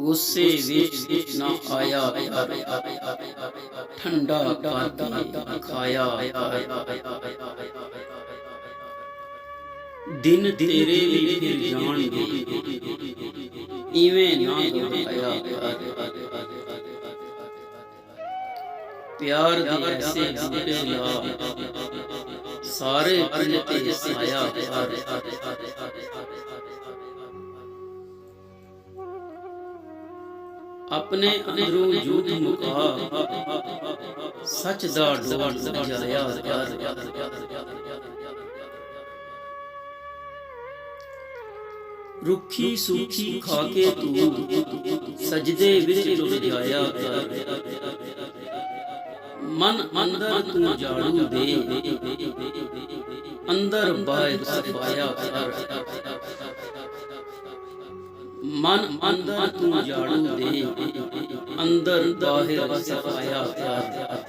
गुस्से विच ना आया कर, ठंडा करके खाया दिन तेरे भी फिर जाणगे, इवें ना घबराया कर। प्यार दे ऐसे बूटे ला, सारे पिंड ते साया कर। अपने अंदरों झूठ मुका, सच दा डोल सजाया कर। रुखी सूखी खाके तू सजदे विच रुल जाया कर। मन अंदर तू झाड़ू दे, अंदर बाहर सफाया कर। मन अंदर तू झाड़ू दे, अंदर बाहर सफाया कर।